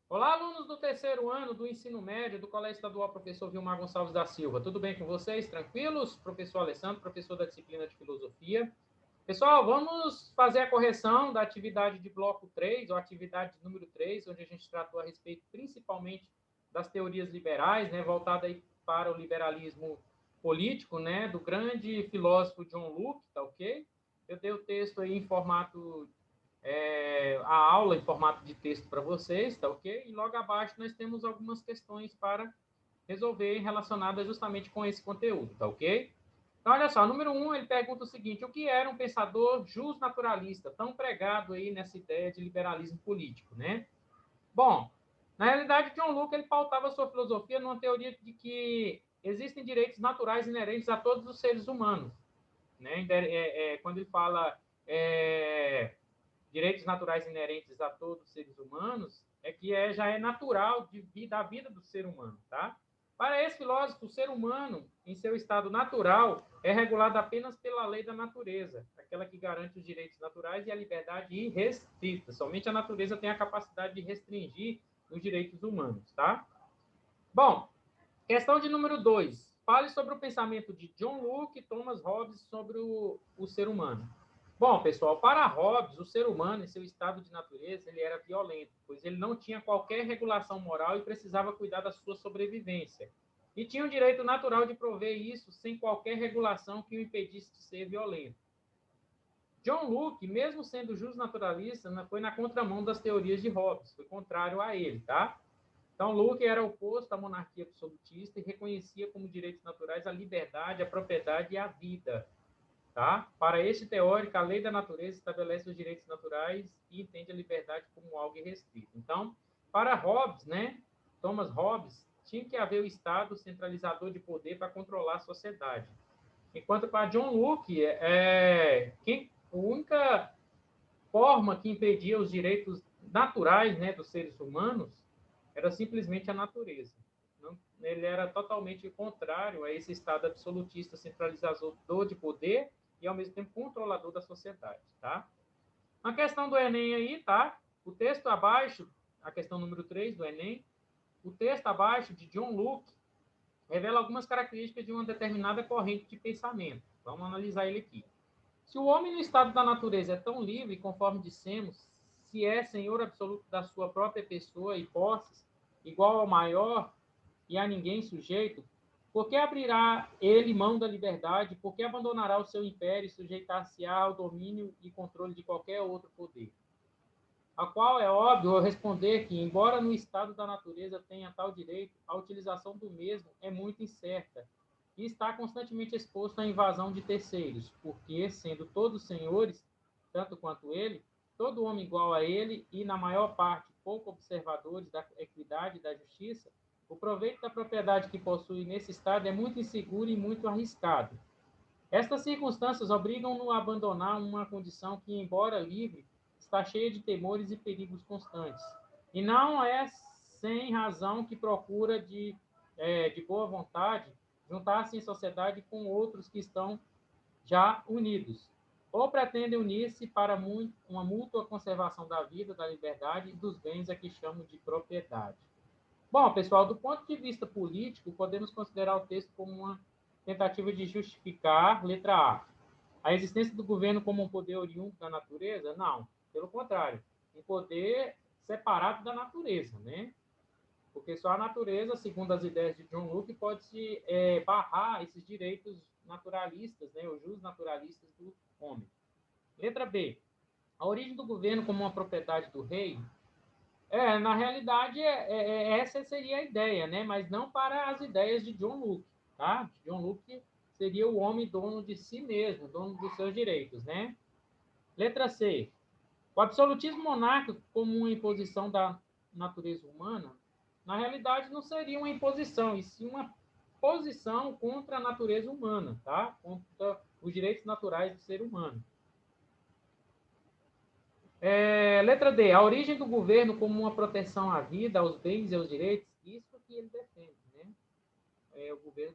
Olá, alunos do terceiro ano do ensino médio do Colégio Estadual Professor Vilmar Gonçalves da Silva. Tudo bem com vocês? Tranquilos? Professor Alessandro, professor da disciplina de Filosofia. Pessoal, vamos fazer a correção da atividade de bloco 3, ou atividade número 3, onde a gente tratou a respeito principalmente das teorias liberais, né, voltada aí para o liberalismo político, né, do grande filósofo John Locke, tá ok? Eu dei o texto aí em formato a aula em formato de texto para vocês, tá ok? E logo abaixo nós temos algumas questões para resolver relacionadas justamente com esse conteúdo, tá ok? Então, olha só, número 1, ele pergunta o seguinte: o que era um pensador justnaturalista, tão pregado aí nessa ideia de liberalismo político, né? Bom, na realidade, John Locke ele pautava sua filosofia numa teoria de que existem direitos naturais inerentes a todos os seres humanos, né? Quando ele fala direitos naturais inerentes a todos os seres humanos, já é natural da vida do ser humano, tá? Para esse filósofo, o ser humano, em seu estado natural, é regulado apenas pela lei da natureza, aquela que garante os direitos naturais e a liberdade irrestrita. Somente a natureza tem a capacidade de restringir os direitos humanos, tá? Bom, questão de número 2. Fale sobre o pensamento de John Locke e Thomas Hobbes sobre o ser humano. Bom, pessoal, para Hobbes, o ser humano, em seu estado de natureza, ele era violento, pois ele não tinha qualquer regulação moral e precisava cuidar da sua sobrevivência. E tinha o direito natural de prover isso sem qualquer regulação que o impedisse de ser violento. John Locke, mesmo sendo justnaturalista, foi na contramão das teorias de Hobbes, foi contrário a ele, tá? Então, Locke era oposto à monarquia absolutista e reconhecia como direitos naturais a liberdade, a propriedade e a vida. Tá? Para este teórico, a lei da natureza estabelece os direitos naturais e entende a liberdade como algo irrestrito. Então, para Hobbes, né, Thomas Hobbes, tinha que haver o Estado centralizador de poder para controlar a sociedade. Enquanto para John Locke, a única forma que impedia os direitos naturais, né, dos seres humanos era simplesmente a natureza. Não, ele era totalmente contrário a esse Estado absolutista, centralizador de poder e, ao mesmo tempo, controlador da sociedade. Tá? A questão do Enem aí, tá? O texto abaixo, a questão número 3 do Enem, o texto abaixo de John Locke revela algumas características de uma determinada corrente de pensamento. Vamos analisar ele aqui. Se o homem no estado da natureza é tão livre, conforme dissemos, se é senhor absoluto da sua própria pessoa e posses, igual ao maior e a ninguém sujeito, por que abrirá ele mão da liberdade? Por que abandonará o seu império e sujeitar-se-á ao domínio e controle de qualquer outro poder? A qual é óbvio responder que, embora no estado da natureza tenha tal direito, a utilização do mesmo é muito incerta e está constantemente exposto à invasão de terceiros, porque, sendo todos senhores, tanto quanto ele, todo homem igual a ele e, na maior parte, pouco observadores da equidade e da justiça, o proveito da propriedade que possui nesse estado é muito inseguro e muito arriscado. Estas circunstâncias obrigam-no a abandonar uma condição que, embora livre, está cheia de temores e perigos constantes. E não é sem razão que procura de boa vontade juntar-se em sociedade com outros que estão já unidos, ou pretendem unir-se para uma mútua conservação da vida, da liberdade e dos bens a que chamam de propriedade. Bom, pessoal, do ponto de vista político, podemos considerar o texto como uma tentativa de justificar, letra a existência do governo como um poder oriundo da natureza? Não, pelo contrário, um poder separado da natureza, né? Porque só a natureza, segundo as ideias de John Locke, pode se barrar esses direitos naturalistas, né, os jus naturalistas do homem. Letra B. A origem do governo como uma propriedade do rei na realidade, essa seria a ideia, né? Mas não para as ideias de John Locke, tá? John Locke seria o homem dono de si mesmo, dono dos seus direitos, né? Letra C. O absolutismo monárquico como uma imposição da natureza humana, na realidade não seria uma imposição, e sim uma posição contra a natureza humana, tá? Contra os direitos naturais do ser humano. Letra D. A origem do governo como uma proteção à vida, aos bens e aos direitos, isso que ele defende, né? O governo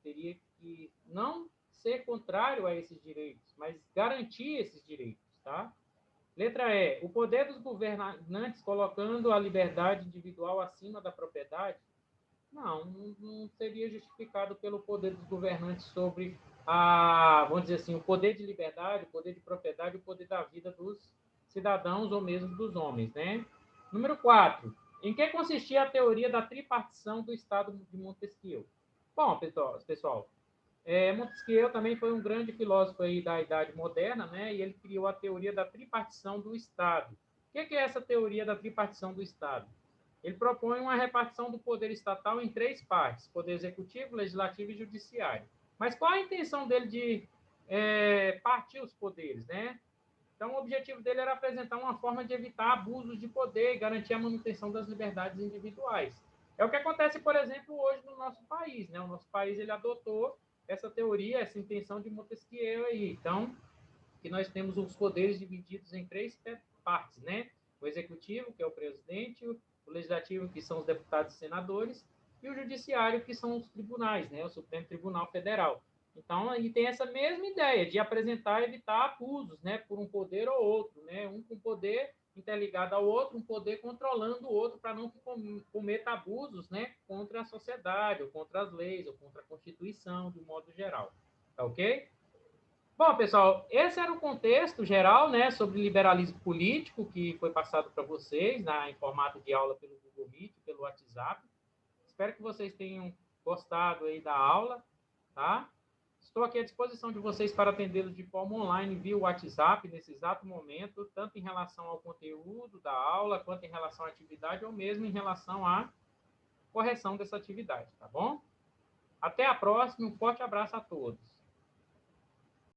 teria que não ser contrário a esses direitos, mas garantir esses direitos, tá? Letra E, o poder dos governantes colocando a liberdade individual acima da propriedade? Não seria justificado pelo poder dos governantes sobre vamos dizer assim, o poder de liberdade, o poder de propriedade, o poder da vida dos cidadãos ou mesmo dos homens, né? Número 4. Em que consistia a teoria da tripartição do Estado de Montesquieu? Bom, pessoal, Montesquieu também foi um grande filósofo aí da Idade Moderna, né? E ele criou a teoria da tripartição do Estado. O que é essa teoria da tripartição do Estado? Ele propõe uma repartição do poder estatal em três partes: poder executivo, legislativo e judiciário. Mas qual a intenção dele de partir os poderes, né? Então, o objetivo dele era apresentar uma forma de evitar abusos de poder e garantir a manutenção das liberdades individuais. É o que acontece, por exemplo, hoje no nosso país, né? O nosso país ele adotou essa teoria, essa intenção de Montesquieu aí. Então, que nós temos os poderes divididos em três partes, né? O executivo, que é o presidente, o legislativo, que são os deputados e senadores, e o judiciário, que são os tribunais, né? O Supremo Tribunal Federal. Então, aí tem essa mesma ideia de apresentar e evitar abusos, né? Por um poder ou outro, né? Um com poder interligado ao outro, um poder controlando o outro para não que cometa abusos, né? Contra a sociedade, ou contra as leis, ou contra a Constituição, de um modo geral. Tá ok? Bom, pessoal, esse era o contexto geral, né, sobre liberalismo político que foi passado para vocês em formato de aula pelo Google Meet, pelo WhatsApp. Espero que vocês tenham gostado aí da aula, tá? Estou aqui à disposição de vocês para atendê-los de forma online via WhatsApp nesse exato momento, tanto em relação ao conteúdo da aula, quanto em relação à atividade, ou mesmo em relação à correção dessa atividade, tá bom? Até a próxima, um forte abraço a todos.